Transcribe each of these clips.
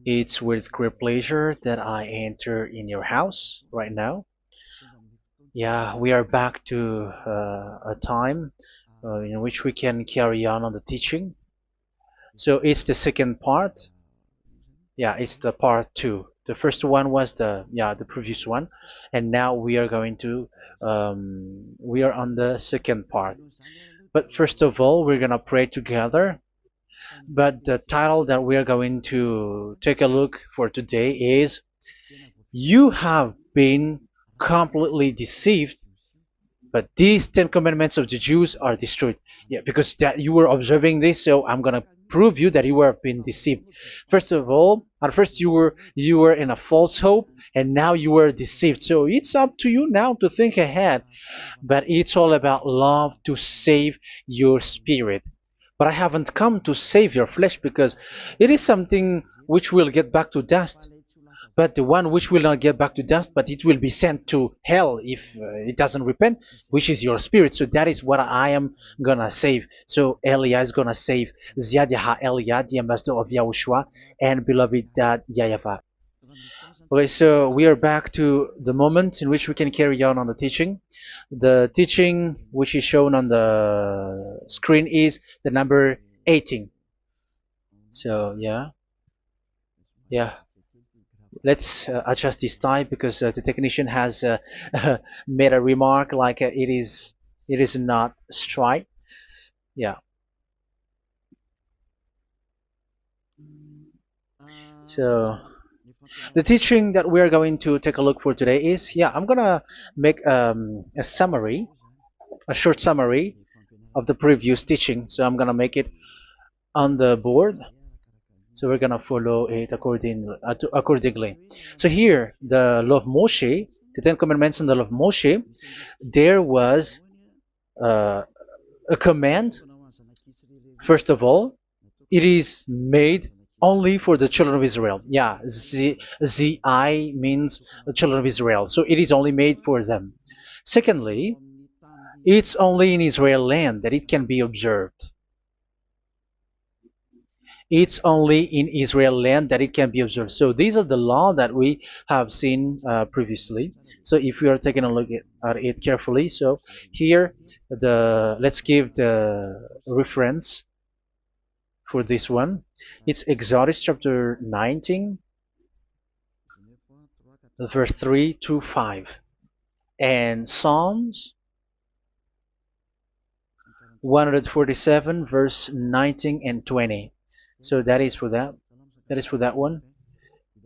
It's with great pleasure that I enter in your house right now. Yeah, we are back to a time in which we can carry on the teaching. So it's the second part. Yeah, it's the part two. The first one was the previous one, and now we are going to we are on the second part. But first of all, we're gonna pray together. But the title that we are going to take a look for today is "You have been completely deceived, but these 10 commandments of the Jews are destroyed." Yeah, because that you were observing this, so I'm gonna prove you that you were been deceived. First of all, at first you were in a false hope, and now you were deceived. So it's up to you now to think ahead. But it's all about love to save your spirit. But I haven't come to save your flesh, because it is something which will get back to dust. But the one which will not get back to dust, but it will be sent to hell if it doesn't repent, which is your spirit. So that is what I am gonna save. So Elia is gonna save Ziadiha Elia, the ambassador of Yahushua, and beloved dad YAHVAH. Okay, so we are back to the moment in which we can carry on the teaching. The teaching which is shown on the screen is the number 18. So yeah, let's adjust this time, because the technician has made a remark like it is not straight. Yeah. So the teaching that we are going to take a look for today is, I'm gonna make a summary, a short summary of the previous teaching. So I'm gonna make it on the board. So we're gonna follow it accordingly. So here, the law of Moshe, the Ten Commandments and the law of Moshe, there was uh, a command. First of all, it is made only for the children of Israel. Yeah, Z-I means the children of Israel. So it is only made for them. Secondly, it's only in Israel land that it can be observed. It's only in Israel land that it can be observed. So these are the law that we have seen previously. So if we are taking a look at it carefully, so here let's give the reference for this one. It's Exodus chapter 19, verse 3 to 5, and Psalms 147, verse 19 and 20. So that is for that. That is for that one.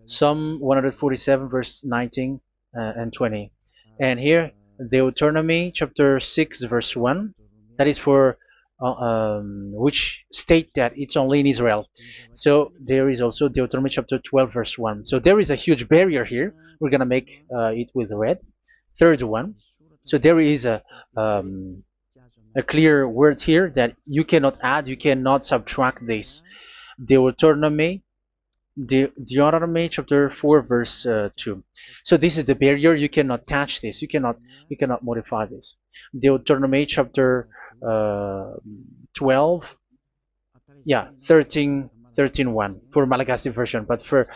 Psalm 147, verse 19 and 20. And here, Deuteronomy chapter 6, verse 1. That is for which state that it's only in Israel. So there is also Deuteronomy chapter 12, verse 1. So there is a huge barrier here. We're going to make it with red. Third one. So there is a clear word here that you cannot add, you cannot subtract this. Deuteronomy chapter 4, verse 2. So this is the barrier. You cannot touch this. You cannot modify this. Deuteronomy chapter 12, 13 1 for Malagasy version, but for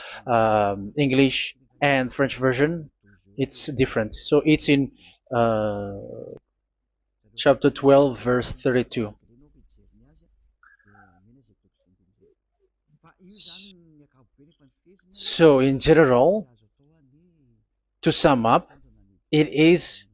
English and French version, it's different. So it's in chapter 12, verse 32. So in general, to sum up, it is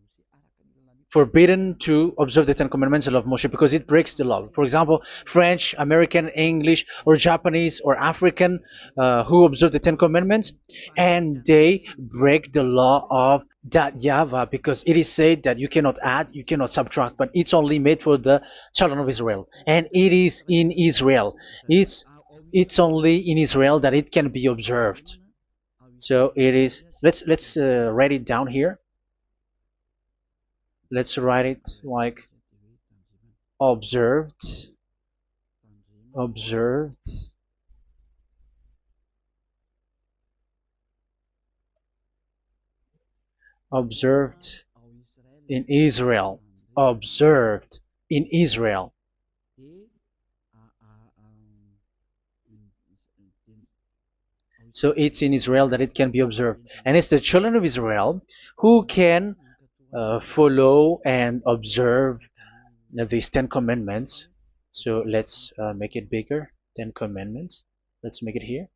forbidden to observe the Ten Commandments and law of Moshe, because it breaks the law. For example, French, American, English, or Japanese, or African who observe the Ten Commandments, and they break the law of that YAHVAH, because it is said that you cannot add, you cannot subtract, but it's only made for the children of Israel, and it is in Israel. It's only in Israel that it can be observed. So it is. Let's write it down here. Let's write it like observed, observed, observed in Israel, observed in Israel. So it's in Israel that it can be observed. And it's the children of Israel who can follow and observe these 10 commandments. So let's make it bigger. 10 commandments. Let's make it here.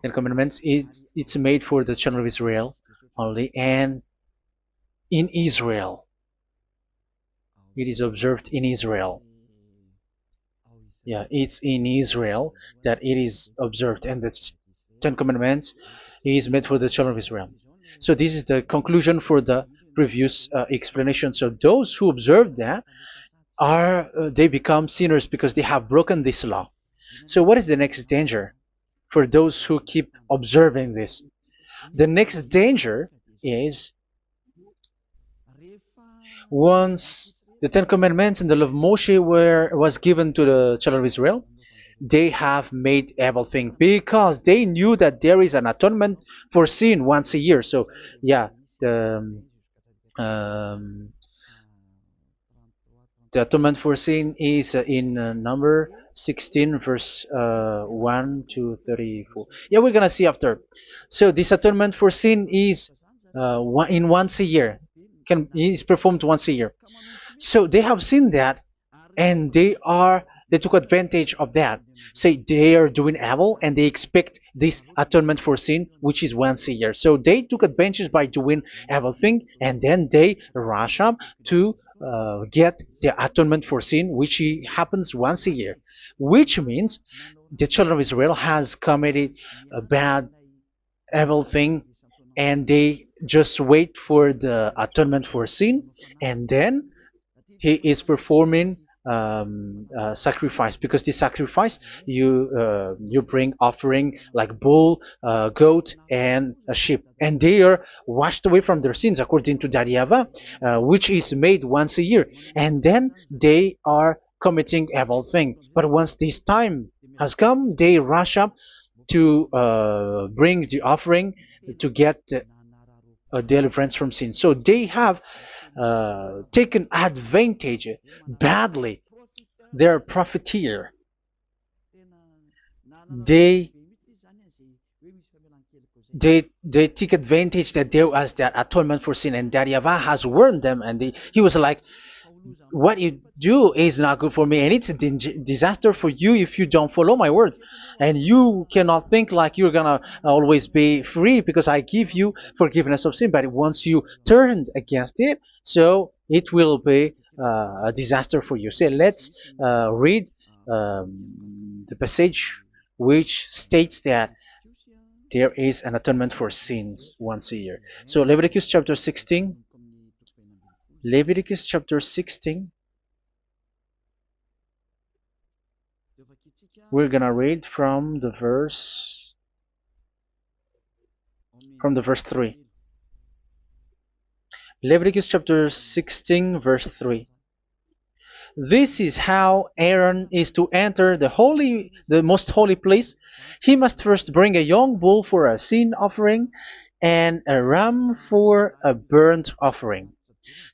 10 commandments. It's made for the children of Israel only, and in Israel. It is observed in Israel. Yeah, it's in Israel that it is observed, and the Ten Commandments is made for the children of Israel. So this is the conclusion for the previous explanation. So those who observe that are they become sinners because they have broken this law. So what is the next danger for those who keep observing this? The next danger is once the Ten Commandments and the law of Moshe was given to the children of Israel, they have made everything because they knew that there is an atonement for sin once a year. So yeah, um, the atonement for sin is in number 16 verse 1 to 34. Yeah, we're gonna see after. So this atonement for sin is in once a year, is performed once a year. So they have seen that, and they took advantage of that. Say they are doing evil and they expect this atonement for sin, which is once a year. So they took advantage by doing evil thing, and then they rush up to get the atonement for sin, which happens once a year, which means the children of Israel has committed a bad evil thing, and they just wait for the atonement for sin, and then he is performing sacrifice, because the sacrifice you bring offering like bull, goat, and a sheep, and they are washed away from their sins according to that YAHVAH, which is made once a year, and then they are committing evil thing. But once this time has come, they rush up to bring the offering to get deliverance from sin. So they have taken advantage badly. They're a profiteer. They they take advantage that there was that atonement for sin, and that YAHVAH has warned them, and he was like, what you do is not good for me, and it's a disaster for you if you don't follow my words. And you cannot think like you're gonna always be free because I give you forgiveness of sin, but once you turned against it, so it will be a disaster for you. So let's read the passage which states that there is an atonement for sins once a year. So Leviticus chapter 16. Leviticus chapter 16. We're gonna read from the verse 3. Leviticus chapter 16 verse 3. This is how Aaron is to enter the most holy place. He must first bring a young bull for a sin offering and a ram for a burnt offering.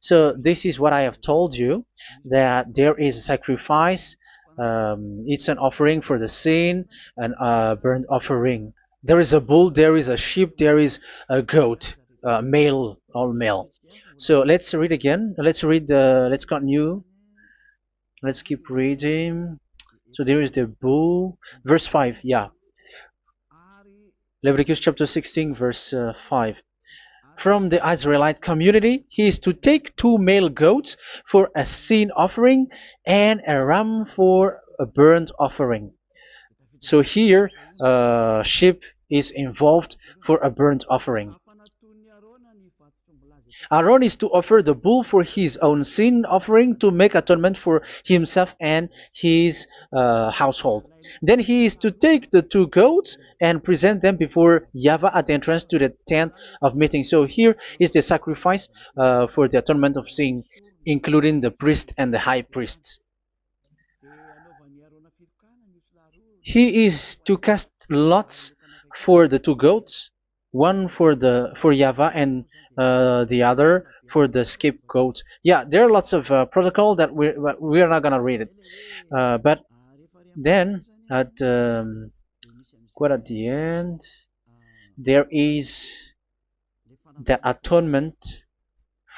So this is what I have told you, that there is a sacrifice. It's an offering for the sin, and a burnt offering. There is a bull, there is a sheep, there is a goat, male, all male. So let's read again. Let's continue. Let's keep reading. So there is the bull, verse 5. Yeah, Leviticus chapter 16 verse 5. From the Israelite community, he is to take 2 male goats for a sin offering and a ram for a burnt offering. So here, sheep is involved for a burnt offering. Aaron is to offer the bull for his own sin offering to make atonement for himself and his household. Then he is to take the 2 goats and present them before YAHVAH at the entrance to the tent of meeting. So here is the sacrifice for the atonement of sin, including the priest and the high priest. He is to cast lots for the 2 goats, one for YAHVAH and the other for the scapegoat. Yeah, there are lots of protocol that we are not gonna read it, but then At quite at the end, there is the atonement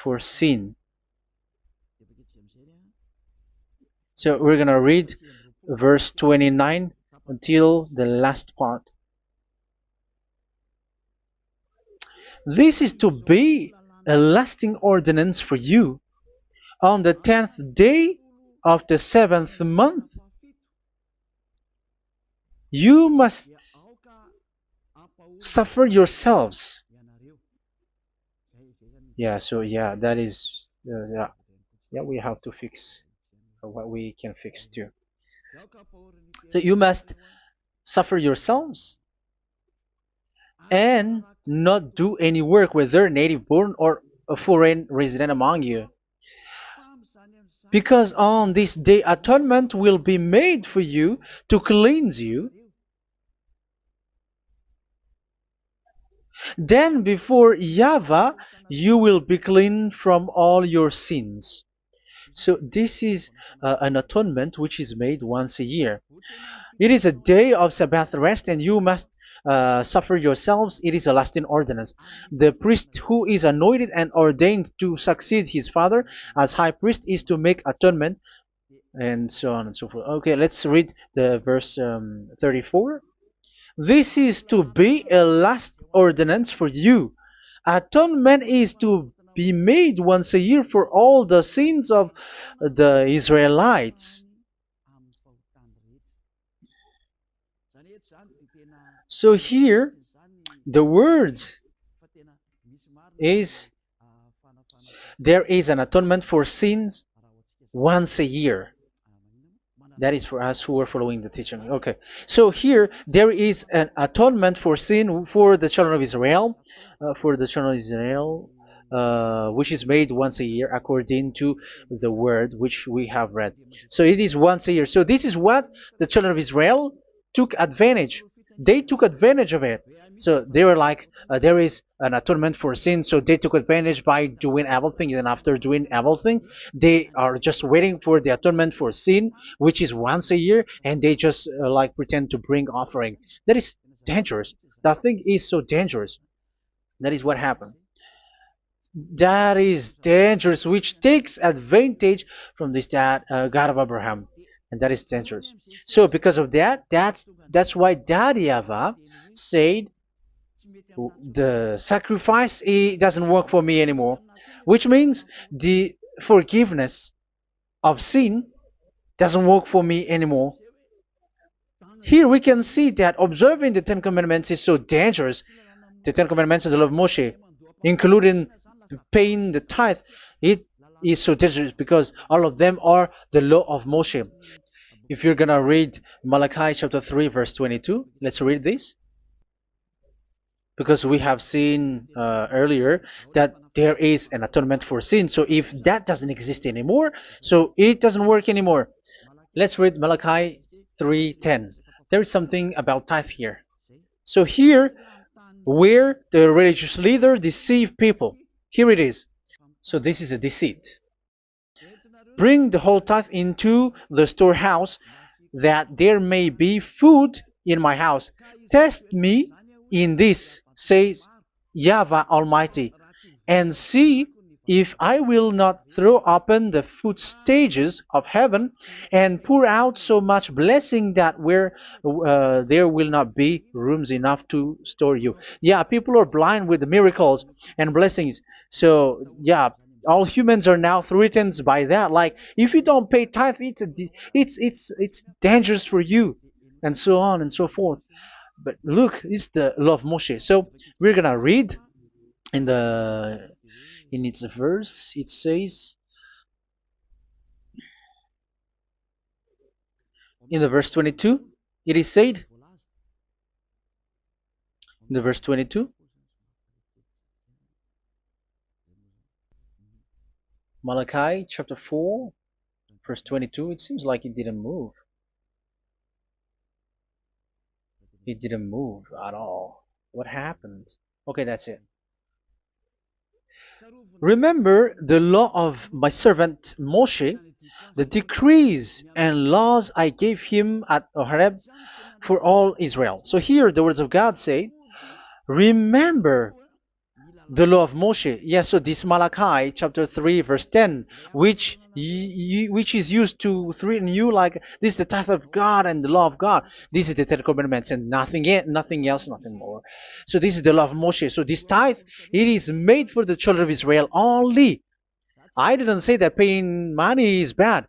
for sin. So we're gonna read verse 29 until the last part. This is to be a lasting ordinance for you. On the 10th day of the 7th month, you must suffer yourselves. Yeah, so yeah, that is, yeah, we have to fix what we can fix too. So you must suffer yourselves and not do any work, whether native born or a foreign resident among you. Because on this day atonement will be made for you to cleanse you. Then before YAHVAH you will be clean from all your sins. So this is an atonement which is made once a year. It is a day of Sabbath rest, and you must suffer yourselves. It is a lasting ordinance. The priest who is anointed and ordained to succeed his father as high priest is to make atonement, and so on and so forth. Okay, let's read the verse 34. This is to be a last ordinance for you. Atonement is to be made once a year for all the sins of the Israelites. So here, the words is there is an atonement for sins once a year. That is for us who are following the teaching. Okay, so here there is an atonement for sin for the children of Israel, which is made once a year according to the word which we have read. So it is once a year. So this is what the children of Israel took advantage. They took advantage of it. So they were like, there is an atonement for sin, so they took advantage by doing evil things, and after doing evil things, they are just waiting for the atonement for sin, which is once a year, and they just like pretend to bring offering. That is dangerous. That thing is so dangerous. That is what happened. That is dangerous, which takes advantage from this God of Abraham, and that is dangerous. So because of that, that's why Daddy Ava said the sacrifice it doesn't work for me anymore, which means the forgiveness of sin doesn't work for me anymore. Here we can see that observing the Ten Commandments is so dangerous. The Ten Commandments of the law of Moshe, including paying the tithe, it is so dangerous because all of them are the law of Moshe. If you're gonna read Malachi chapter 3 verse 22, let's read this. Because we have seen earlier that there is an atonement for sin. So if that doesn't exist anymore, so it doesn't work anymore. Let's read Malachi 3:10. There is something about tithe here. So here, where the religious leader deceive people, here it is. So this is a deceit. Bring the whole tithe into the storehouse, that there may be food in my house. Test me in this, says YAHVAH Almighty, and see if I will not throw open the food stages of heaven and pour out so much blessing that where there will not be rooms enough to store you. Yeah, people are blind with the miracles and blessings. So yeah, all humans are now threatened by that. Like if you don't pay tithe, it's dangerous for you, and so on and so forth. But look, it's the law of Moshe. So we're gonna read in its verse. It says in the verse 22. It is said in the verse 22. Malachi chapter 4 verse 22. It seems like it didn't move. It didn't move at all. What happened? Okay, that's it. Remember the law of my servant Moshe, the decrees and laws I gave him at Horeb for all Israel. So here the words of God say, remember the law of Moshe. Yes, so this Malachi chapter 3 verse 10, which is used to threaten you like this is the tithe of God and the law of God. This is the Ten Commandments and nothing else, nothing more. So this is the law of Moshe. So this tithe, it is made for the children of Israel only. I didn't say that paying money is bad,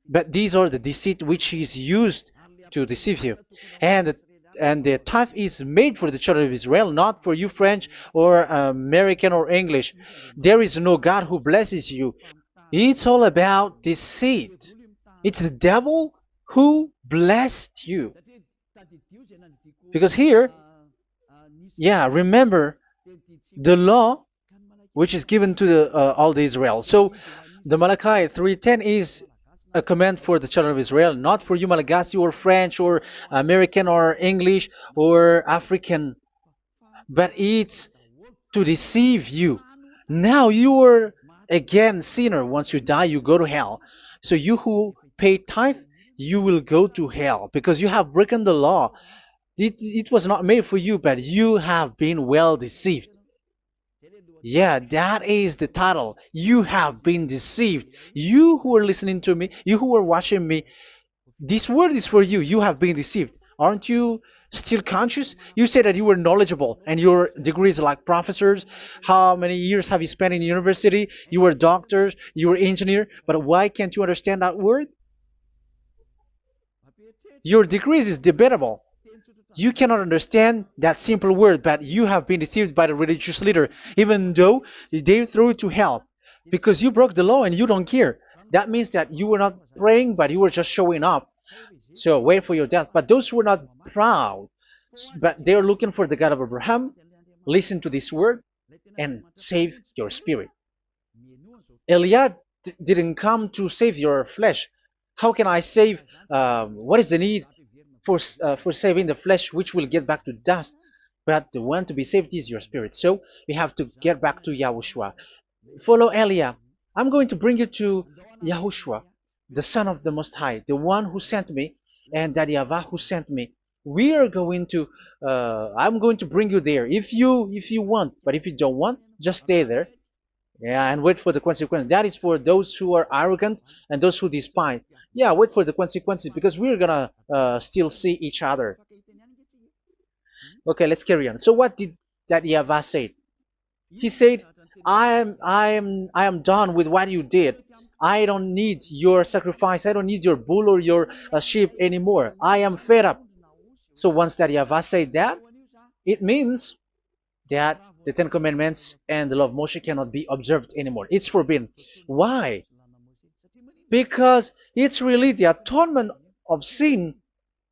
but these are the deceit which is used to deceive you. And the tithe is made for the children of Israel, not for you French or American or English. There is no God who blesses you. It's all about deceit. It's the devil who blessed you. Because here, yeah, remember the law which is given to all the Israel. So the Malachi 3:10 is a command for the children of Israel, not for you Malagasy or French or American or English or African, but it's to deceive you. Now you are again sinner. Once you die, you go to hell. So you who pay tithe, you will go to hell because you have broken the law. It was not made for you, but you have been well deceived. Yeah, that is the title. You have been deceived. You who are listening to me, you who are watching me, this word is for you. You have been deceived. Aren't you still conscious? You said that you were knowledgeable and your degrees are like professors. How many years have you spent in university? You were doctors, you were engineer, but why can't you understand that word? Your degrees is debatable. You cannot understand that simple word, but you have been deceived by the religious leader, even though they threw you to hell because you broke the law and you don't care. That means that you were not praying, but you were just showing up. So wait for your death. But those who are not proud, but they are looking for the God of Abraham, listen to this word and save your spirit. Eliad didn't come to save your flesh. How can I save? What is the need for saving the flesh, which will get back to dust? But the one to be saved is your spirit. So we have to get back to YAHOSHUAH. Follow Eliah. I'm going to bring you to YAHOSHUAH, the Son of the Most High, the one who sent me, and that YAHVAH who sent me. We are going to. I'm going to bring you there if you want, but if you don't want, just stay there. Yeah, and wait for the consequence. That is for those who are arrogant and those who despise. Yeah, wait for the consequences because we're gonna still see each other. Okay, let's carry on. So what did that YAHVAH say? He said, I am done with what you did. I don't need your sacrifice. I don't need your bull or your sheep anymore. I am fed up. So once that YAHVAH said that, it means that the Ten Commandments and the law of Moshe cannot be observed anymore. It's forbidden. Why? Because it's really the atonement of sin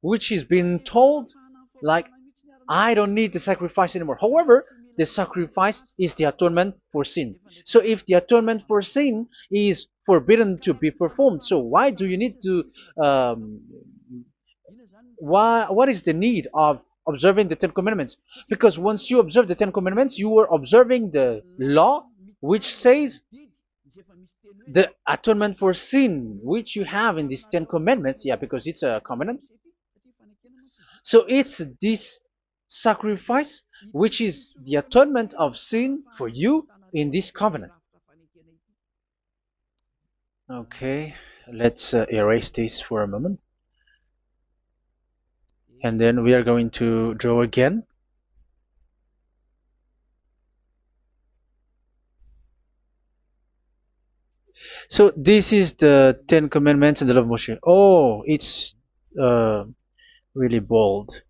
which is being told, like, I don't need the sacrifice anymore. However, the sacrifice is the atonement for sin. So if the atonement for sin is forbidden to be performed, so why do you need to what is the need of observing the Ten Commandments? Because once you observe the Ten Commandments, you are observing the law which says the atonement for sin which you have in these Ten Commandments. Yeah, because it's a covenant. So it's this sacrifice which is the atonement of sin for you in this covenant. Okay, let's erase this for a moment. And then we are going to draw again. So this is the Ten Commandments and the law of Moshe. Oh, it's really bold.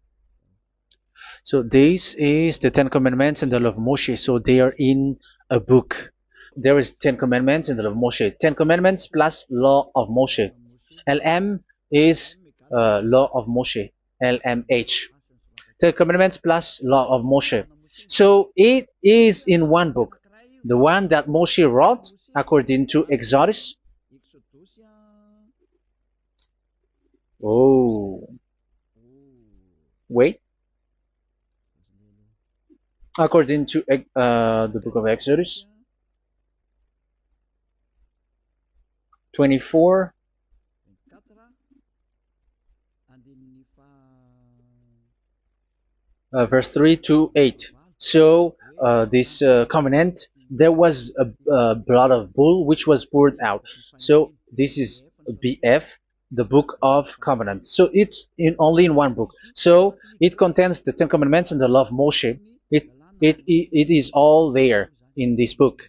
So this is the Ten Commandments and the law of Moshe. So they are in a book. There is Ten Commandments and the law of Moshe. Ten Commandments plus law of Moshe. LM is law of Moshe. LMH. Ten Commandments plus law of Moshe. So it is in one book. The one that Moshe wrote according to Exodus. Oh, wait. According to the book of Exodus 24, verse 3 to 8. So this covenant, there was a blood of bull which was poured out. So this is BF, the book of covenant. So it's only in one book. So it contains the Ten Commandments and the law of Moshe. It is all there in this book.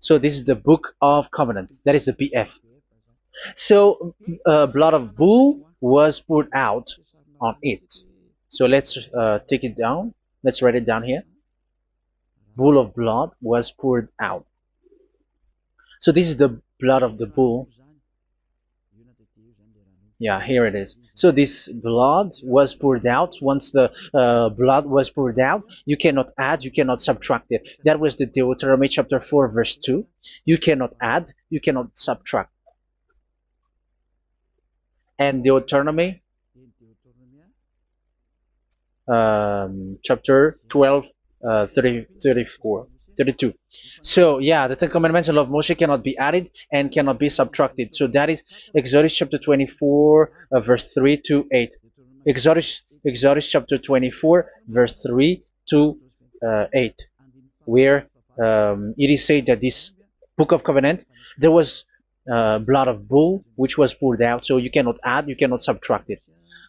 So this is the book of covenant. That is the BF. So blood of bull was poured out on it. So let's take it down. Let's write it down here. Bull of blood was poured out. So this is the blood of the bull. Yeah, here it is. So this blood was poured out. Once the blood was poured out, you cannot add, you cannot subtract it. That was the Deuteronomy chapter 4, verse 2. You cannot add, you cannot subtract. And Deuteronomy chapter 12, 32. So yeah, the Ten Commandments and law of Moshe cannot be added and cannot be subtracted. So that is Exodus chapter 24, verse 3 to 8. Exodus chapter 24, verse 3 to 8, where it is said that this book of covenant, there was blood of bull which was poured out. So you cannot add, you cannot subtract it.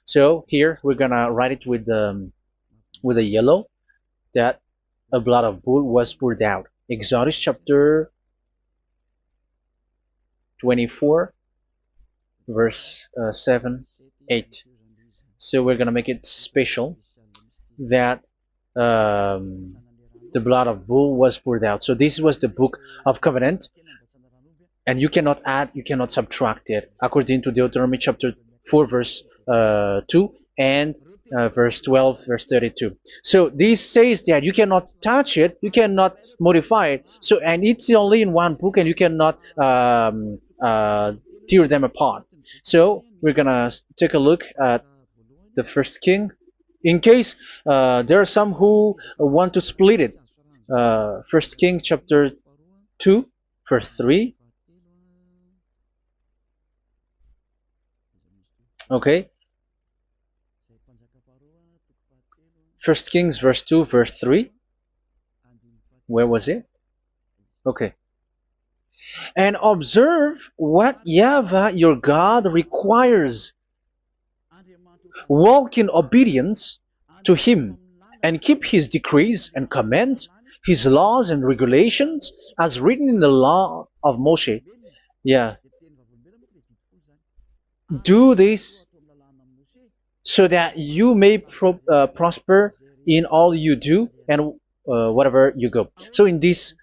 So here we're gonna write it with a yellow, that a blood of bull was poured out. Exodus chapter 24, verse 7, 8. So we're gonna make it special that the blood of bull was poured out. So this was the book of covenant, and you cannot add, you cannot subtract it, according to Deuteronomy chapter 4, verse 2 and verse 12, verse 32. So this says that you cannot touch it, you cannot modify it. So, and it's only in one book, and you cannot tear them apart. So we're gonna take a look at the first king, in case there are some who want to split it. First King chapter 2, verse 3. Okay. First Kings verse 2, verse 3. Where was it? Okay. And observe what YAHVAH your God requires. Walk in obedience to him, and keep his decrees and commands, his laws and regulations, as written in the law of Moshe. Yeah. Do this so that you may prosper in all you do and whatever you go. So in this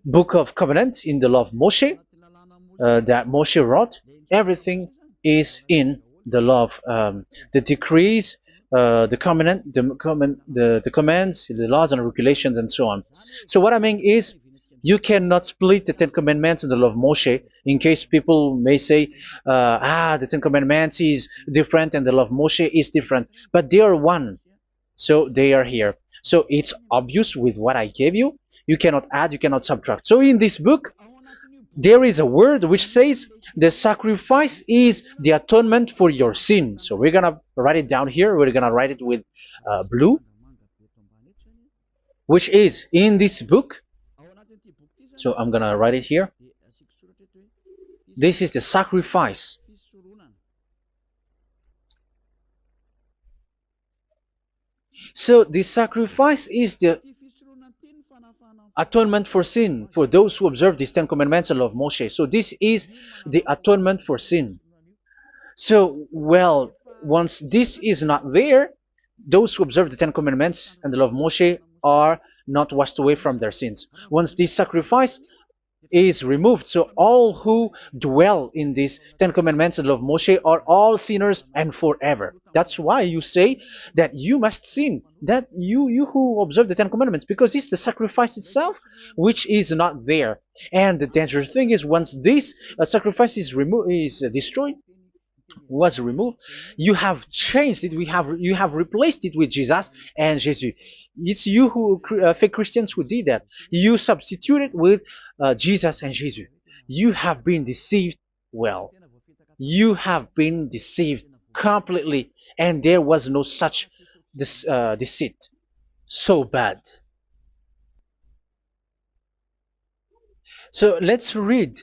book of covenant, in the law of Moshe, that Moshe wrote, everything is in the law of the decrees, the covenant, the commands, the laws and regulations, and so on. So what I mean is, you cannot split the Ten Commandments and the law of Moshe. In case people may say, the Ten Commandments is different and the law of Moshe is different, but they are one. So they are here. So it's obvious with what I gave you. You cannot add, you cannot subtract. So in this book, there is a word which says the sacrifice is the atonement for your sin. So we're gonna write it down here. We're gonna write it with blue, which is in this book. So I'm gonna write it here. This is the sacrifice. So the sacrifice is the atonement for sin for those who observe these Ten Commandments and law of Moshe. So this is the atonement for sin. So, well, once this is not there, those who observe the Ten Commandments and the law of Moshe are not washed away from their sins. Once this sacrifice is removed, so all who dwell in these Ten Commandments and law of Moshe are all sinners and forever. That's why you say that you must sin, that you who observe the Ten Commandments, because it's the sacrifice itself which is not there. And the dangerous thing is, once this sacrifice is destroyed, was removed, you have changed it. You have replaced it with Jesus and Jesus. It's you who fake Christians who did that. You substitute it with Jesus and Jesus. You have been deceived Well, you have been deceived completely, and there was no such deceit. So bad. So let's read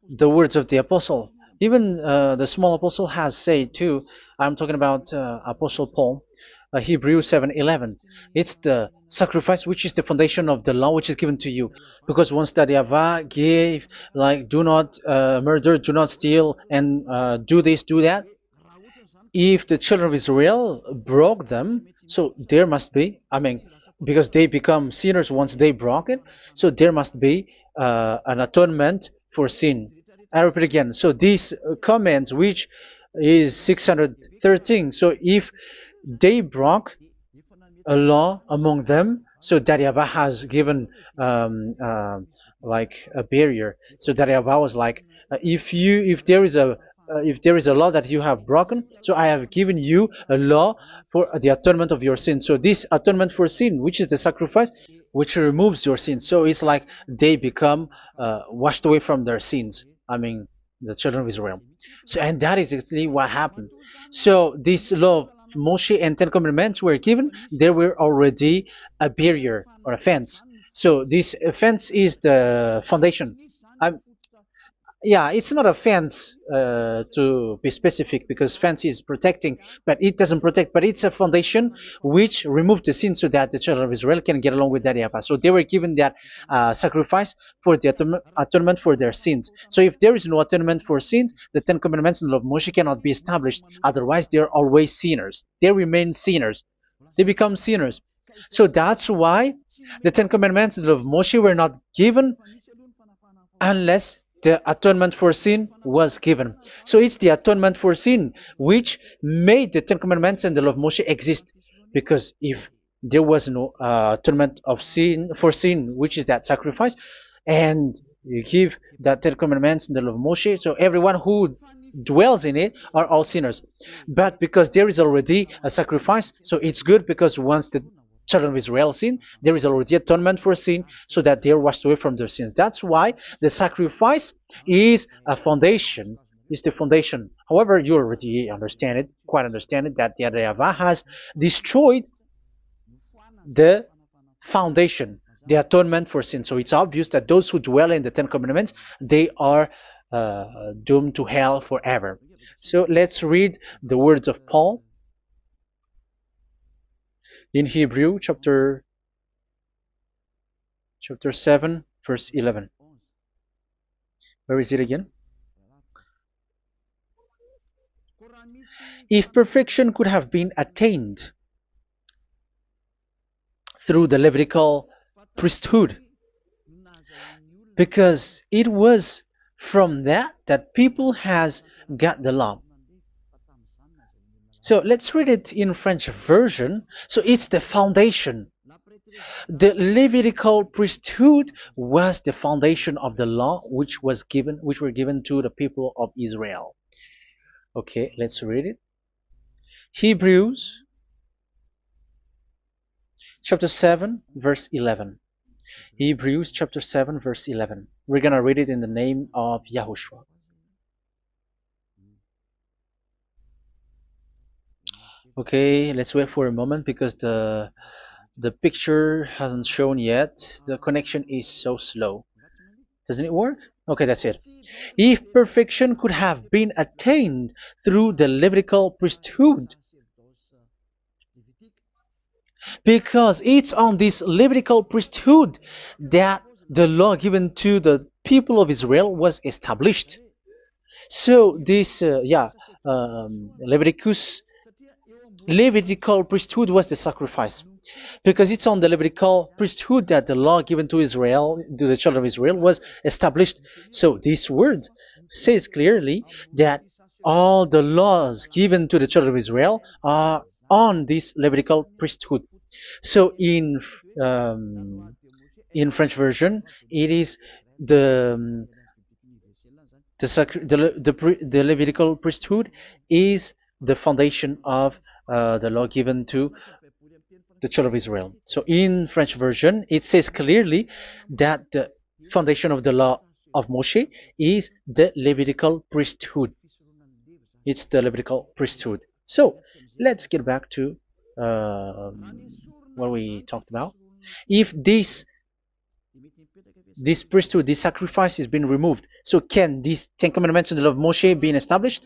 the words of the apostle. Even the small apostle has said too. I'm talking about Apostle Paul, Hebrews 7:11. It's the sacrifice which is the foundation of the law which is given to you. Because once that Yahweh gave, like, do not murder, do not steal, and do this, do that, if the children of Israel broke them, so there must be, I mean, because they become sinners once they broke it, so there must be an atonement for sin. I repeat again. So these comments, which is 613, so if they broke a law among them, so that Yahweh has given like a barrier. So that Yahweh was like, if there is a law that you have broken, so I have given you a law for the atonement of your sin. So this atonement for sin, which is the sacrifice, which removes your sin. So it's like they become washed away from their sins. I mean, the children of Israel. So, and that is actually what happened. So this law of Moshe and Ten Commandments were given. There were already a barrier or a fence. So this fence is the foundation. I'm, yeah, it's not a fence to be specific, because fence is protecting, but it doesn't protect. But it's a foundation which removed the sin so that the children of Israel can get along with that Yahweh. So they were given that sacrifice for the atonement for their sins. So if there is no atonement for sins, the Ten Commandments and the law of Moshe cannot be established. Otherwise, they are always sinners. They remain sinners. They become sinners. So that's why the Ten Commandments and the law of Moshe were not given unless the atonement for sin was given. So it's the atonement for sin which made the Ten Commandments and the law of Moshe exist. Because if there was no atonement of sin for sin, which is that sacrifice, and you give that Ten Commandments and the law of Moshe, so everyone who dwells in it are all sinners. But because there is already a sacrifice, so it's good, because once the children of Israel sin, there is already atonement for sin, so that they are washed away from their sins. That's why the sacrifice is a foundation, is the foundation. However, you already understand it, quite understand it, that the Yahweh has destroyed the foundation, the atonement for sin. So it's obvious that those who dwell in the Ten Commandments, they are doomed to hell forever. So let's read the words of Paul in Hebrew chapter 7 verse 11. Where is it again? If perfection could have been attained through the Levitical priesthood, because it was from that people has got the law. So let's read it in French version. So it's the foundation. The Levitical priesthood was the foundation of the law which were given to the people of Israel. Okay, let's read it. Hebrews chapter 7 verse 11. Hebrews chapter 7 verse 11. We're going to read it in the name of YAHOSHUAH. Okay, let's wait for a moment, because the picture hasn't shown yet. The connection is so slow. Doesn't it work? Okay, that's it. If perfection could have been attained through the Levitical priesthood, because it's on this Levitical priesthood that the law given to the people of Israel was established. So this, Levitical priesthood was the sacrifice, because it's on the Levitical priesthood that the law given to Israel, to the children of Israel, was established. So this word says clearly that all the laws given to the children of Israel are on this Levitical priesthood. So in French version, it is the Levitical priesthood is the foundation of the law given to the children of Israel. So in French version, it says clearly that the foundation of the law of Moshe is the Levitical priesthood. It's the Levitical priesthood. So let's get back to what we talked about. If this priesthood, this sacrifice is being removed, so can these Ten Commandments and the law of Moshe be established?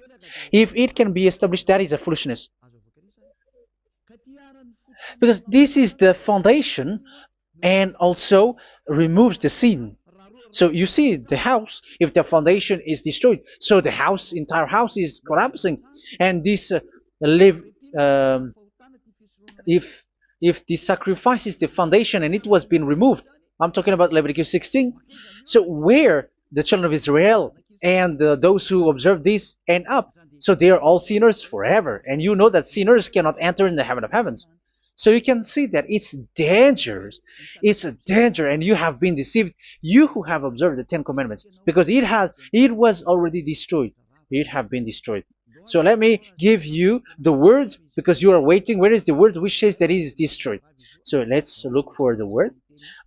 If it can be established, that is a foolishness. Because this is the foundation and also removes the sin. So you see the house, if the foundation is destroyed, so the house, entire house is collapsing. And this live, um, if the sacrifice is the foundation and it was being removed, I'm talking about Leviticus 16. So where the children of Israel and those who observe this end up, so they are all sinners forever. And you know that sinners cannot enter in the heaven of heavens. So you can see that it's dangerous. It's a danger, and you have been deceived. You who have observed the Ten Commandments, because it was already destroyed. It have been destroyed. So let me give you the words, because you are waiting. Where is the word which says that it is destroyed? So let's look for the word.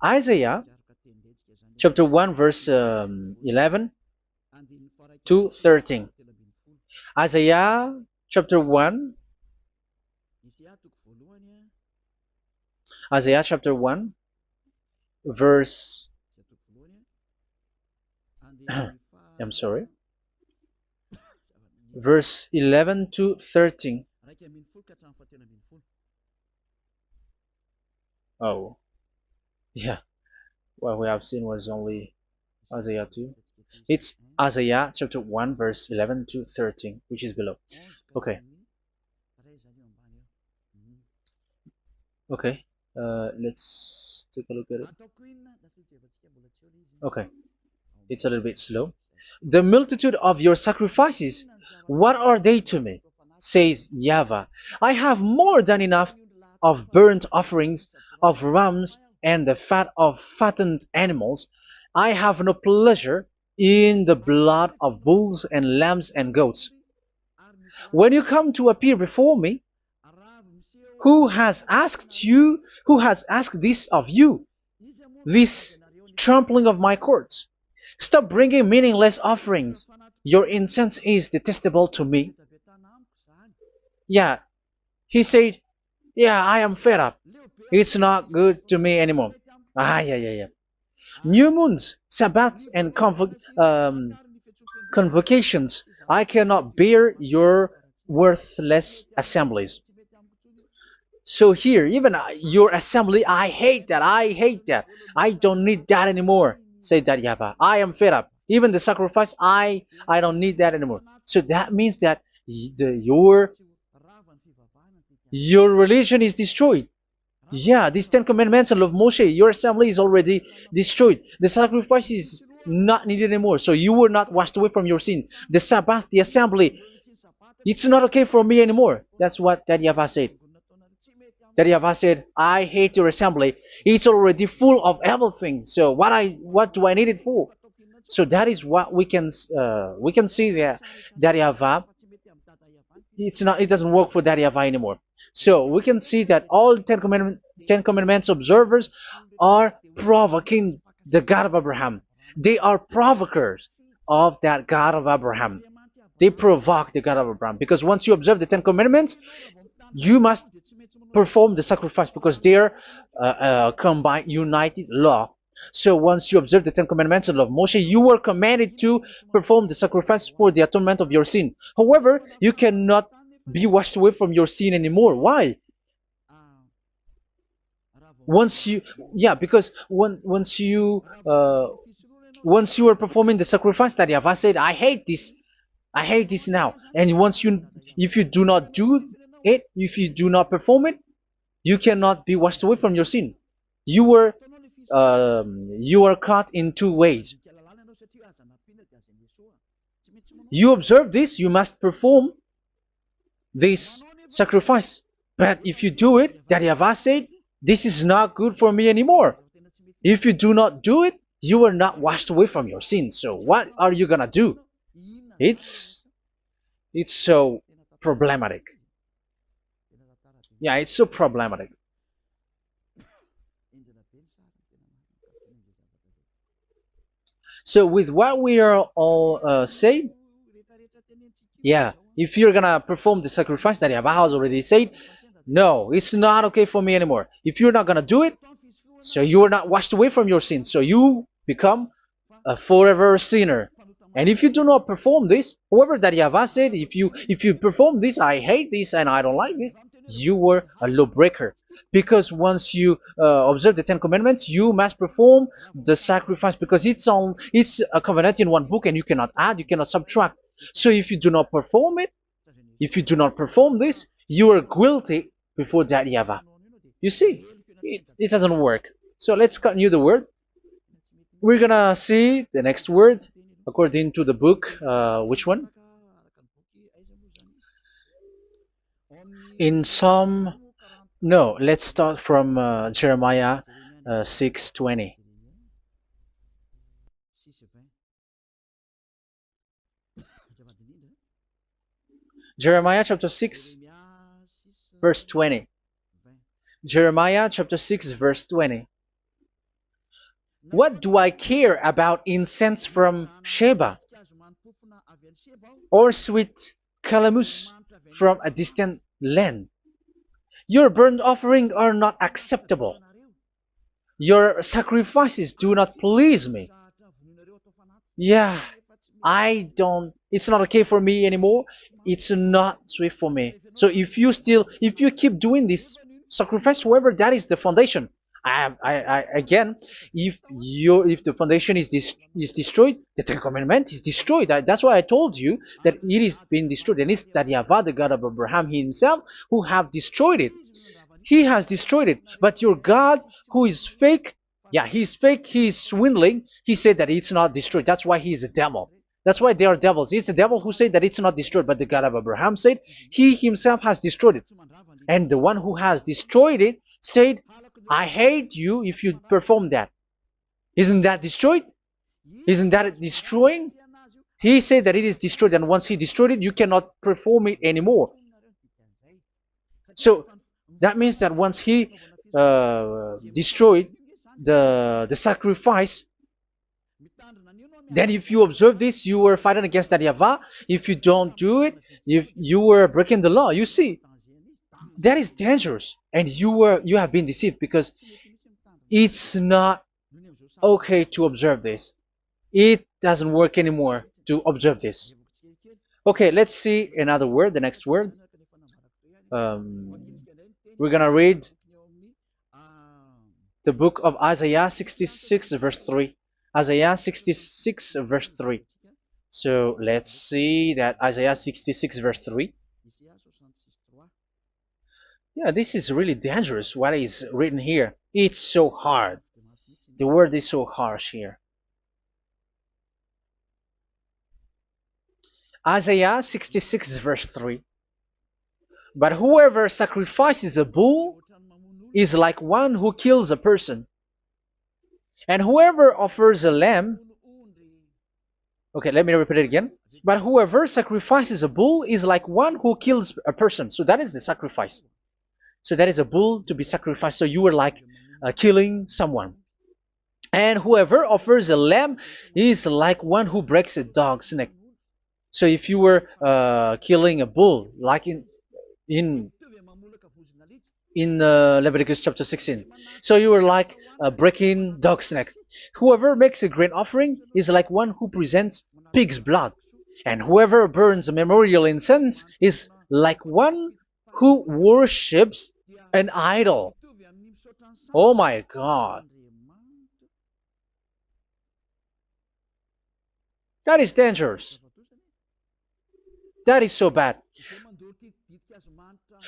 Isaiah chapter 1 verse 11 to 13. Isaiah chapter 1. Isaiah chapter 1 verse I'm sorry, verse 11 to 13. Oh, yeah. What we have seen was only Isaiah 2. It's Isaiah chapter 1 verse 11 to 13, which is below. Okay. Okay. Let's take a look at it. Okay. It's a little bit slow. The multitude of your sacrifices, what are they to me? Says YAHVAH. I have more than enough of burnt offerings, of rams, and the fat of fattened animals. I have no pleasure in the blood of bulls and lambs and goats. When you come to appear before me, who has asked this of you, this trampling of my courts? Stop bringing meaningless offerings. Your incense is detestable to me. Yeah, he said, yeah, I am fed up. It's not good to me anymore. Yeah. New moons, Sabbaths, and convocations. I cannot bear your worthless assemblies. So here, even your assembly, I hate that. I hate that. I don't need that anymore. Say that, YAHVAH. I am fed up. Even the sacrifice, I don't need that anymore. So that means that your religion is destroyed. Yeah, these Ten Commandments and of Moshe, your assembly is already destroyed. The sacrifice is not needed anymore. So you were not washed away from your sin. The Sabbath, the assembly, it's not okay for me anymore. That's what that YAHVAH said. That YAHVAH said, I hate your assembly. It's already full of everything. So what do I need it for? So that is what we can see there. That YAHVAH, it doesn't work for that YAHVAH anymore. So we can see that all Ten Commandments observers are provoking the God of Abraham. They are provokers of that God of Abraham. They provoke the God of Abraham, because once you observe the Ten Commandments, you must perform the sacrifice, because they're combined, united law. So once you observe the Ten Commandments and love Moshe, you were commanded to perform the sacrifice for the atonement of your sin. However, you cannot be washed away from your sin anymore. Why? Because once you are performing the sacrifice that YAHVAH said, I hate this now. And if you do not do it, if you do not perform it, you cannot be washed away from your sin. You are caught in two ways. You observe this, you must perform this sacrifice. But if you do it, that YAHVAH said, this is not good for me anymore. If you do not do it, you are not washed away from your sins. So what are you gonna do? It's so problematic. Yeah, it's so problematic. So with what we are all saying, yeah, if you're gonna perform the sacrifice that YAHVAH has already said, no, it's not okay for me anymore. If you're not gonna do it, so you are not washed away from your sins, so you become a forever sinner. And if you do not perform this, whoever that YAHVAH said, if you perform this, I hate this and I don't like this, you were a lawbreaker. Because once you observe the Ten Commandments, you must perform the sacrifice because it's a covenant in one book and you cannot add, you cannot subtract. So if you do not perform it, if you do not perform this, you are guilty before that YAHVAH. You see, it doesn't work. So let's continue the word. We're gonna see the next word according to the book. Which one? In Psalm. No, let's start from Jeremiah 6:20. Jeremiah chapter 6, verse 20. Jeremiah chapter 6, verse 20. What do I care about incense from Sheba or sweet calamus from a distant land? Your burnt offerings are not acceptable. Your sacrifices do not please me. Yeah, it's not okay for me anymore. It's not sweet for me. So if you keep doing this sacrifice, however, that is the foundation. Again, if the foundation is destroyed, the Ten Commandment is destroyed. That's why I told you that it is being destroyed, and it's that YAHVAH, the God of Abraham himself, who have destroyed it. He has destroyed it. But your God, who is fake, yeah, he's fake, he's swindling. He said that it's not destroyed. That's why he is a devil. That's why they are devils. It's the devil who said that it's not destroyed, but the God of Abraham said he himself has destroyed it. And the one who has destroyed it said, I hate you if you perform that. Isn't that destroyed? Isn't that destroying? He said that it is destroyed, and once he destroyed it, you cannot perform it anymore. So that means that once he destroyed the sacrifice, then if you observe this, you were fighting against that YAHVAH. If you don't do it, if you were breaking the law, you see, that is dangerous, and you have been deceived because it's not okay to observe this. It doesn't work anymore to observe this. Okay, let's see another word, the next word. We're gonna read the book of Isaiah 66 verse 3. Isaiah 66 verse 3. So let's see that Isaiah 66 verse 3. Yeah, this is really dangerous what is written here. It's so hard. The word is so harsh here. Isaiah 66 verse 3. But whoever sacrifices a bull is like one who kills a person. And whoever offers a lamb... Okay, let me repeat it again. But whoever sacrifices a bull is like one who kills a person. So that is the sacrifice. So that is a bull to be sacrificed. So you were like killing someone. And whoever offers a lamb is like one who breaks a dog's neck. So if you were killing a bull, like in Leviticus chapter 16, so you were like breaking dog's neck. Whoever makes a grain offering is like one who presents pig's blood. And whoever burns a memorial incense is like one who worships an idol. Oh my God. That is dangerous. That is so bad.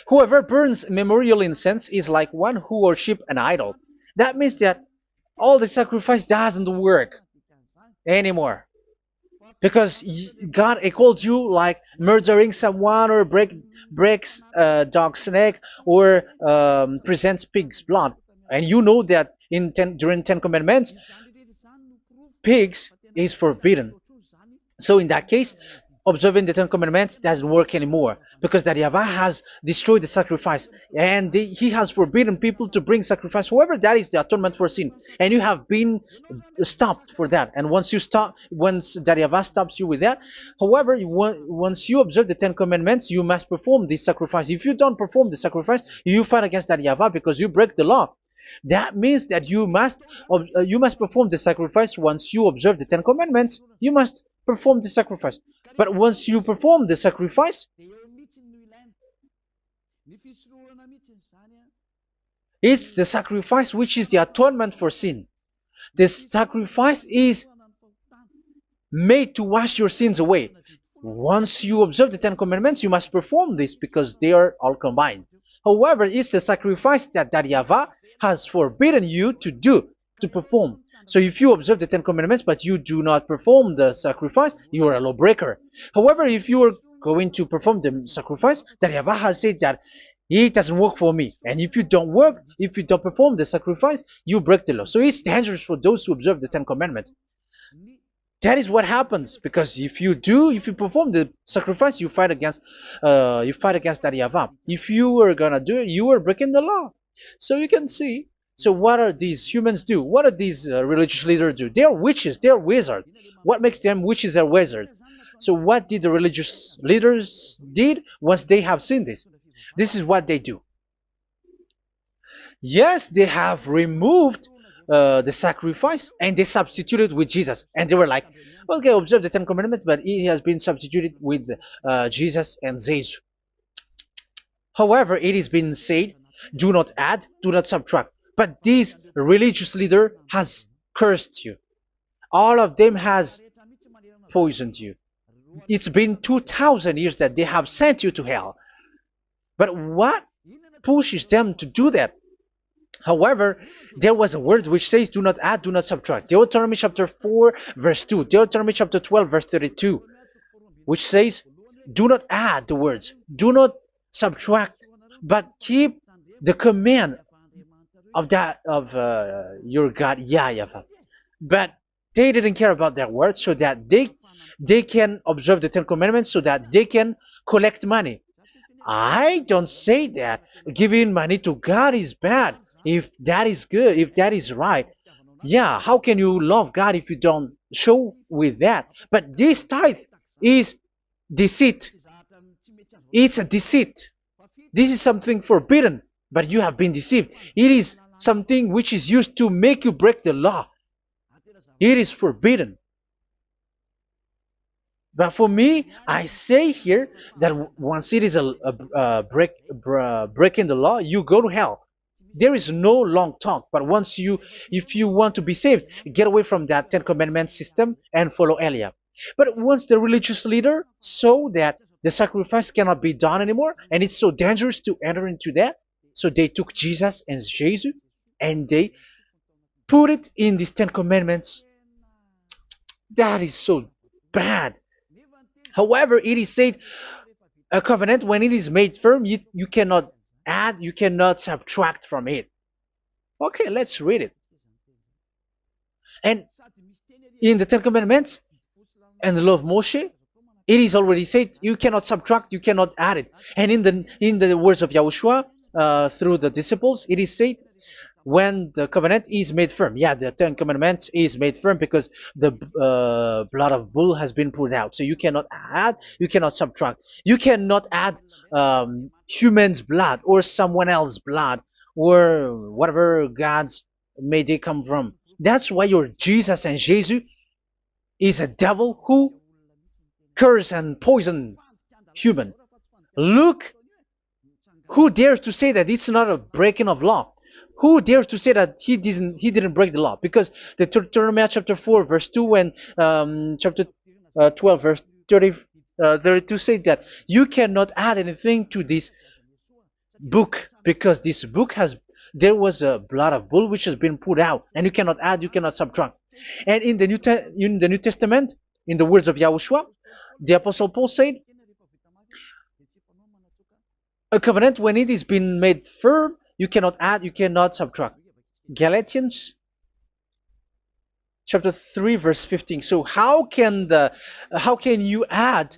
Whoever burns memorial incense is like one who worships an idol. That means that all the sacrifice doesn't work anymore. Because God calls you like murdering someone or breaks a dog's neck or presents pig's blood. And you know that during 10 Commandments, pigs is forbidden. So in that case, observing the Ten Commandments doesn't work anymore because that Yahweh has destroyed the sacrifice and he has forbidden people to bring sacrifice. However, that is the atonement for sin, and you have been stopped for that. And once you stop, once that Yahweh stops you with that, however, once you observe the Ten Commandments, you must perform this sacrifice. If you don't perform the sacrifice, you fight against that Yahweh because you break the law. That means that you must perform the sacrifice. Once you observe the Ten Commandments, you must perform the sacrifice. But once you perform the sacrifice, it's the sacrifice which is the atonement for sin. This sacrifice is made to wash your sins away. Once you observe the Ten Commandments, you must perform this because they are all combined. However, it's the sacrifice that Yahweh has forbidden you to do, to perform. So if you observe the Ten Commandments but you do not perform the sacrifice, you are a lawbreaker. However, if you are going to perform the sacrifice, that Yahweh has said that it doesn't work for me. And if you don't work, if you don't perform the sacrifice, you break the law. So it's dangerous for those who observe the Ten Commandments. That is what happens, because if you perform the sacrifice, you fight against that Yahweh. If you are gonna do it, you are breaking the law. So you can see. So what are these humans do? What are these religious leaders do? They are witches. They are wizards. What makes them witches or wizards? So what did the religious leaders did once they have seen this? This is what they do. Yes, they have removed the sacrifice and they substituted with Jesus, and they were like, okay, observe the Ten Commandments, but it has been substituted with Jesus and Jesus. However, it has been said, do not add, do not subtract. But this religious leader has cursed you. All of them has poisoned you. It's been 2,000 years that they have sent you to hell. But what pushes them to do that? However, there was a word which says, do not add, do not subtract. Deuteronomy chapter 4, verse 2. Deuteronomy chapter 12, verse 32. Which says, do not add the words. Do not subtract. But keep the command of your God, YAHVAH. But they didn't care about their words, so that they can observe the Ten Commandments, so that they can collect money. I don't say that giving money to God is bad. If that is good, if that is right, yeah, how can you love God if you don't show with that? But this tithe is deceit. It's a deceit. This is something forbidden, but you have been deceived. It is something which is used to make you break the law. It is forbidden. But for me, I say here that once it is breaking the law, you go to hell. There is no long talk. But if you want to be saved, get away from that Ten Commandments system and follow Eliah. But once the religious leader saw that the sacrifice cannot be done anymore, and it's so dangerous to enter into that, so they took Jesus and Jesus and they put it in these Ten Commandments. That is so bad. However, it is said, a covenant, when it is made firm, you cannot add, you cannot subtract from it. Okay, let's read it. And in the Ten Commandments and the law of Moshe, it is already said, you cannot subtract, you cannot add it. And in the words of YAHOSHUAH, through the disciples, it is said, when the covenant is made firm. Yeah, the Ten Commandments is made firm because the blood of bull has been poured out. So you cannot add, you cannot subtract. You cannot add human's blood or someone else's blood or whatever gods may they come from. That's why your Jesus and Jesus is a devil who curse and poison human. Look, who dares to say that it's not a breaking of law? Who dares to say that he didn't break the law? Because the Deuteronomy chapter 4 verse 2 and chapter 12 verse 32 say that you cannot add anything to this book, because this book there was a blood of bull which has been put out, and you cannot add, you cannot subtract. And in the New Testament, in the words of YAHOSHUAH, the Apostle Paul said, a covenant, when it is been made firm, you cannot add, you cannot subtract. Galatians chapter 3 verse 15. So how can you add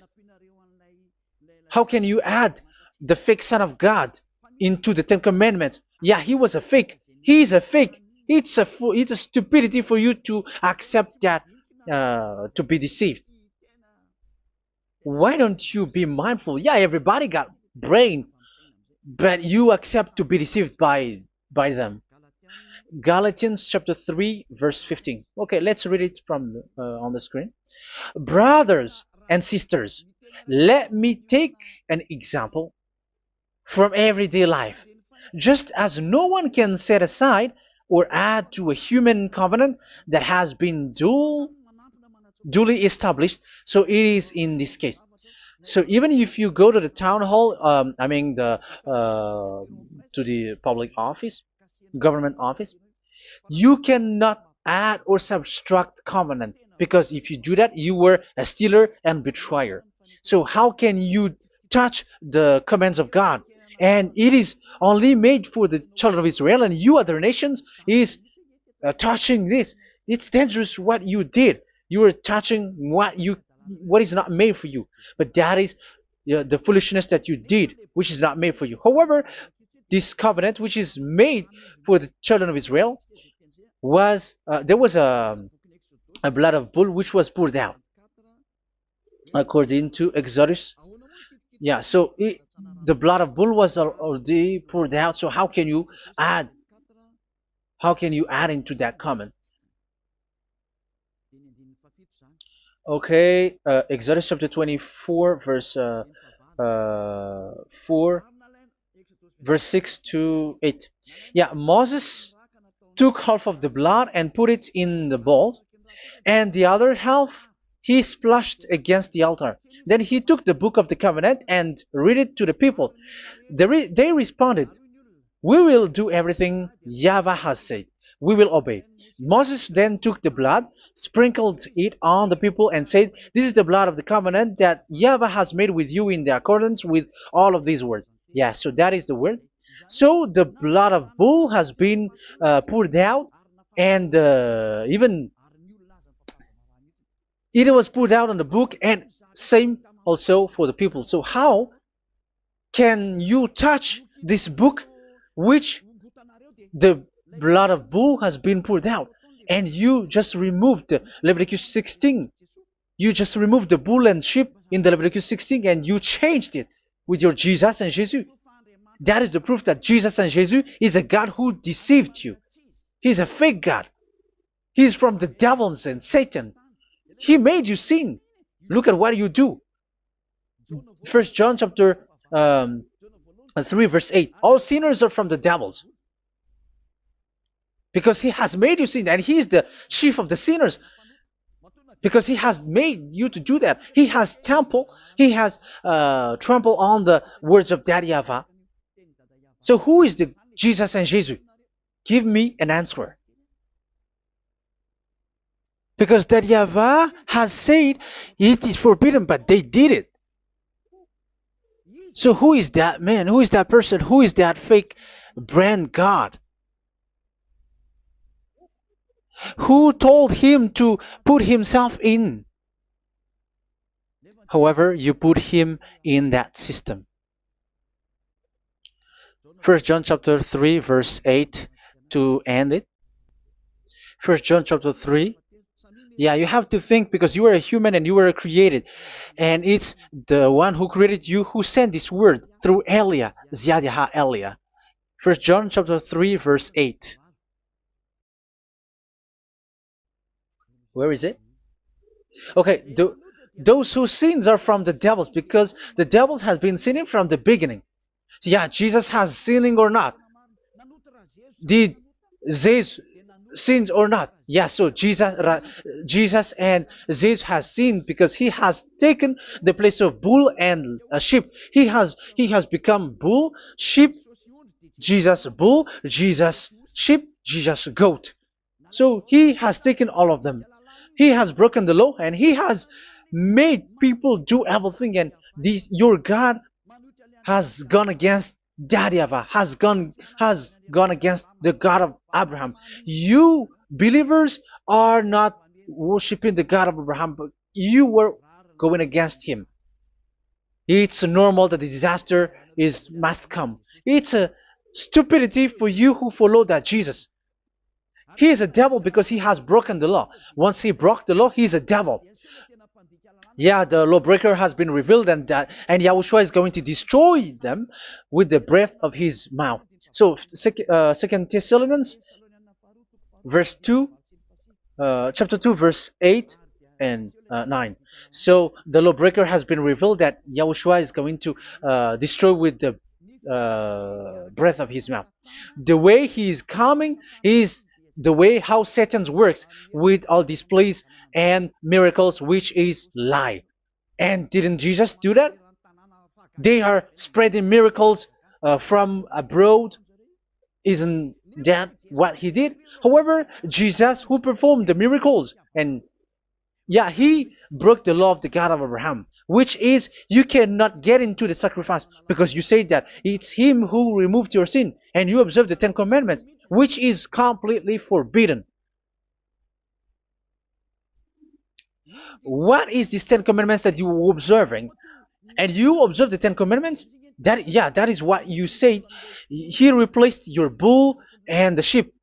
How can you add the fake Son of God into the Ten Commandments? Yeah, he was a fake. He is a fake. It's a stupidity for you to accept that, to be deceived. Why don't you be mindful? Yeah, everybody got brain, but you accept to be deceived by them. Galatians chapter 3 verse 15. Okay, let's read it from on the screen. Brothers and sisters, let me take an example from everyday life. Just as no one can set aside or add to a human covenant that has been duly established, so it is in this case. So even if you go to the town hall, I mean to the public office, government office, you cannot add or subtract covenant, because if you do that, you were a stealer and betrayer. So how can you touch the commands of God? And it is only made for the children of Israel, and you other nations is touching this. It's dangerous what you did. You are touching what is not made for you. But that is the foolishness that you did, which is not made for you. However, this covenant, which is made for the children of Israel, was there was a blood of bull which was poured out according to Exodus. Yeah, so the blood of bull was already poured out. So add how can you add into that comment? Okay, Exodus chapter 24 verse 4 verse 6 to 8. Yeah, Moses took half of the blood and put it in the bowl, and the other half he splashed against the altar. Then he took the book of the covenant and read it to the people. They responded, "We will do everything YAHVAH has said. We will obey." Moses then took the blood, sprinkled it on the people, and said, "This is the blood of the covenant that YAHVAH has made with you in the accordance with all of these words." Yeah, so that is the word. So the blood of bull has been poured out, and even it was poured out on the book, and same also for the people. So how can you touch this book which the blood of bull has been poured out, and you just removed Leviticus 16? You just removed the bull and sheep in the Leviticus 16, and you changed it with your Jesus and Jesus. That is the proof that Jesus and Jesus is a God who deceived you. He's a fake God. He's from the devils and Satan. He made you sin. Look at what you do. First John chapter 3 verse 8. All sinners are from the devils, because he has made you sin, and he is the chief of the sinners, because he has made you to do that. He has trampled on the words of Daddy YAHVAH. So who is the Jesus and Jesus? Give me an answer. Because Daddy YAHVAH has said it is forbidden, but they did it. So who is that man? Who is that person? Who is that fake brand God? Who told him to put himself in? However, you put him in that system. First John chapter 3 verse 8 to end it. First John chapter 3. Yeah, you have to think, because you are a human and you were created. And it's the one who created you who sent this word through Elia, Ziadiha Elia. First John chapter 3 verse 8. Where is it? Okay, those whose sins are from the devils, because the devils has been sinning from the beginning. Yeah, Jesus has sinning or not? Did Jesus sins or not? Yeah, so Jesus and Jesus has sinned, because he has taken the place of bull and a sheep. He has become bull, sheep, Jesus bull, Jesus sheep, Jesus goat. So he has taken all of them. He has broken the law, and he has made people do everything. And your God has gone against Daddy YAHVAH, has gone against the God of Abraham. You believers are not worshiping the God of Abraham, but you were going against him. It's normal that the disaster is must come. It's a stupidity for you who follow that Jesus. He is a devil because he has broken the law. Once he broke the law, he is a devil. Yeah, the lawbreaker has been revealed, and Yahushua is going to destroy them with the breath of his mouth. So, Second Thessalonians, verse 2, chapter 2, verse 8 and 9. So the lawbreaker has been revealed that Yahushua is going to destroy with the breath of his mouth. The way he is coming is the way how Satan works with all displays and miracles, which is lie. And didn't Jesus do that? They are spreading miracles from abroad. Isn't that what he did? However, Jesus, who performed the miracles, and yeah, he broke the law of the God of Abraham, which is you cannot get into the sacrifice because you say that it's him who removed your sin, and you observe the Ten Commandments, which is completely forbidden. What is these Ten Commandments that you were observing? And you observe the Ten Commandments? That is what you said. He replaced your bull and the sheep.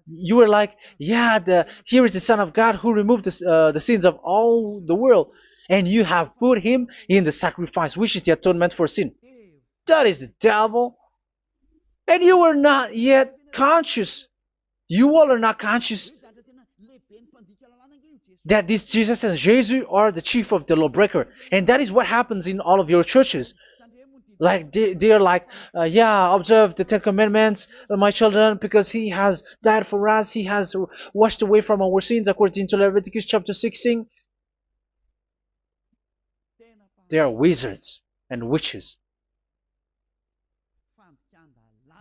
You were like, yeah, here is the Son of God who removed the sins of all the world, and you have put him in the sacrifice, which is the atonement for sin. That is the devil. And you are not yet conscious. You all are not conscious that this Jesus and Jesus are the chief of the lawbreaker. And that is what happens in all of your churches. Like they are like, yeah, observe the Ten Commandments, my children, because he has died for us. He has washed away from our sins according to Leviticus chapter 16. They are wizards and witches.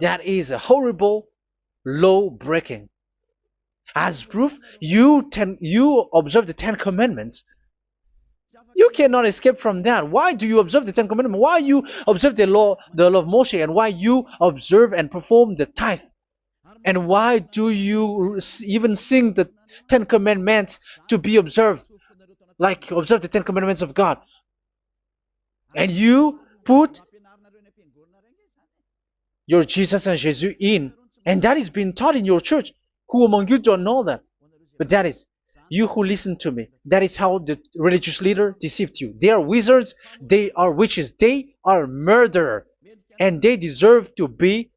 That is a horrible law breaking. As proof, you observe the Ten Commandments. You cannot escape from that. Why do you observe the Ten Commandments? Why you observe the law of Moshe, and why you observe and perform the tithe? And why do you even sing the Ten Commandments to be observed? Like observe the Ten Commandments of God. And you put your Jesus and Jesus in. And that is being taught in your church. Who among you don't know that? But that is you who listen to me. That is how the religious leader deceived you. They are wizards. They are witches. They are murderers. And they deserve to be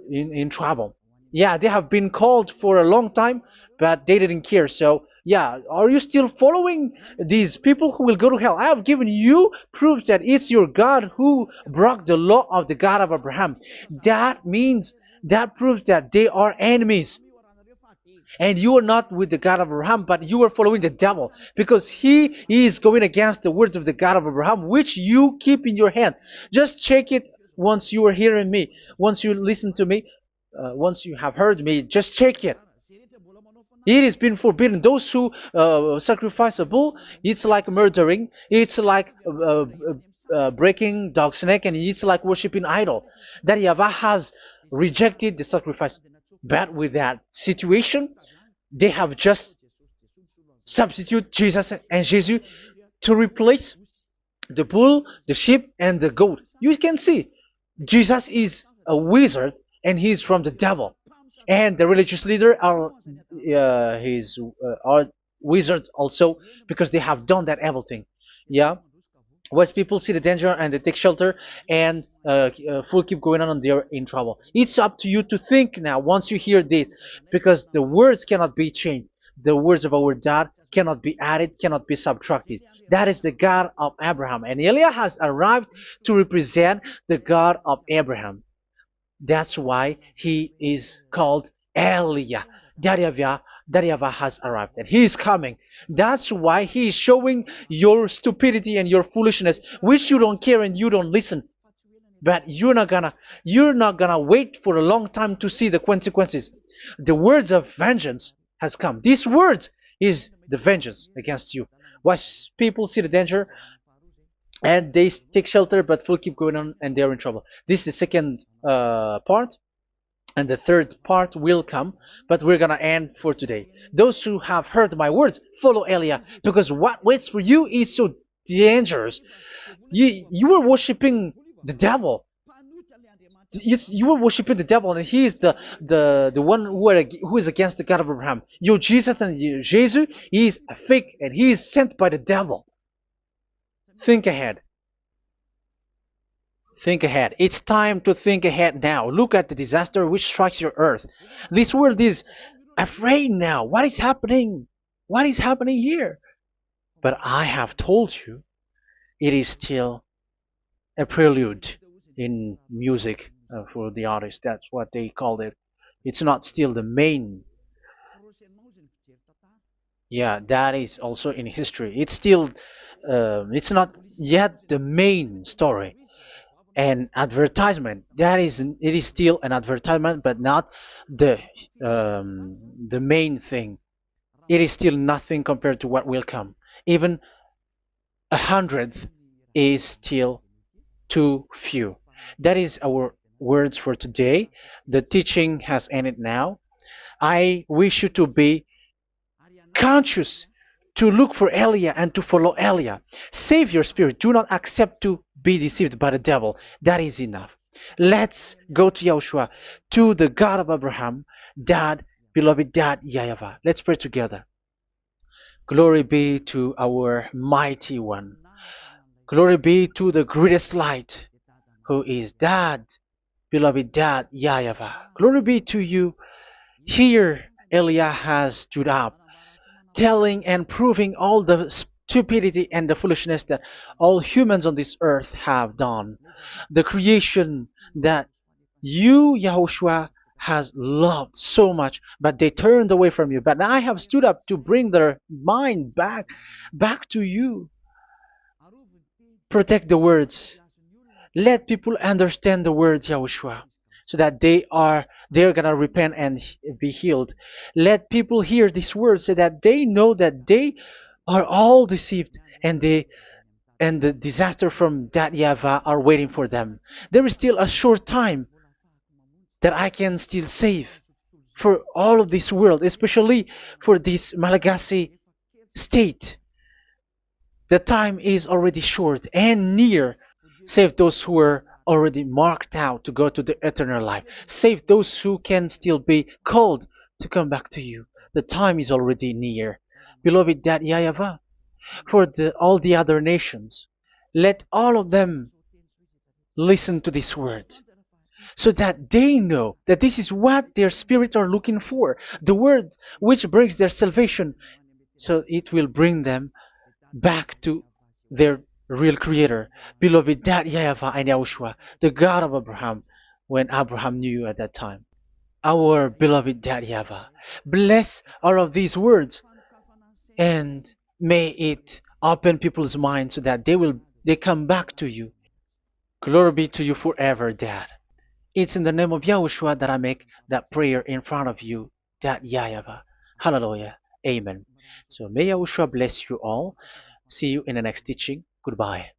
in trouble. Yeah, they have been called for a long time, but they didn't care. So, yeah, are you still following these people who will go to hell? I have given you proof that it's your God who broke the law of the God of Abraham. That means, that proves that they are enemies. And you are not with the God of Abraham, but you are following the devil, because he is going against the words of the God of Abraham, which you keep in your hand. Just check it once you are hearing me, once you listen to me, once you have heard me, just check it. It has been forbidden. Those who sacrifice a bull, it's like murdering, it's like breaking dog's neck, and it's like worshiping idol. That YAHVAH has rejected the sacrifice. But with that situation, they have just substitute Jesus and Jesus to replace the bull, the sheep, and the goat. You can see Jesus is a wizard, and he's from the devil. And the religious leader are wizards also, because they have done that evil thing. Yeah. Once people see the danger and they take shelter, and full keep going on, and they're in trouble. It's up to you to think now once you hear this, because the words cannot be changed. The words of our God cannot be added, cannot be subtracted. That is the God of Abraham, and Eliah has arrived to represent the God of Abraham. That's why he is called Eliah. YAHVAH has arrived, and he is coming. That's why he is showing your stupidity and your foolishness, which you don't care and you don't listen. But you're not gonna wait for a long time to see the consequences. The words of vengeance has come. These words is the vengeance against you. Once people see the danger and they take shelter, but will keep going on, and they're in trouble. This is the second part. And the third part will come, but we're gonna end for today. Those who have heard my words, follow Eliah, because what waits for you is so dangerous. You were worshiping the devil. You were worshiping the devil, and he is the one who is against the God of Abraham. Your Jesus and your Jesus, he is a fake, and he is sent by the devil. Think ahead. Think ahead. It's time to think ahead now. Look at the disaster which strikes your earth. This world is afraid now. What is happening? What is happening here? But I have told you, it is still a prelude in music for the artist. That's what they called it. It's not still the main. Yeah, that is also in history. It's still, it's not yet the main story. And advertisement, that is, it is still an advertisement, but not the the main thing. It is still nothing compared to what will come. Even a hundredth is still too few. That is our words for today. The teaching has ended now. I wish you to be conscious, to look for Elia and to follow Elia. Save your spirit. Do not accept to be deceived by the devil. That is enough. Let's go to Yahushua, to the God of Abraham, Dad, beloved Dad, YAHVAH. Let's pray together. Glory be to our mighty one. Glory be to the greatest light, who is Dad, beloved Dad, YAHVAH. Glory be to you. Here, Elia has stood up, telling and proving all the stupidity and the foolishness that all humans on this earth have done. The creation that you, Yahushua, has loved so much, but they turned away from you. But now I have stood up to bring their mind back to you. Protect the words. Let people understand the words, Yahushua, so that they're gonna repent and be healed. Let people hear these words so that they know that they are all deceived, and the disaster from that YAHVAH are waiting for them. There is still a short time that I can still save for all of this world, especially for this Malagasy state. The time is already short and near. Save those who are already marked out to go to the eternal life. Save those who can still be called to come back to you. The time is already near. Beloved Dad YAHVAH, for all the other nations, let all of them listen to this word, so that they know that this is what their spirits are looking for, the word which brings their salvation, so it will bring them back to their real creator, beloved Dad YAHVAH and Yahushua, the God of Abraham, when Abraham knew you at that time. Our beloved Dad YAHVAH, bless all of these words, and may it open people's minds so that they come back to you. Glory be to you forever, Dad. It's in the name of Yahushua that I make that prayer in front of you, Dad YAHVAH. Hallelujah. Amen. So may Yahushua bless you all. See you in the next teaching. Goodbye.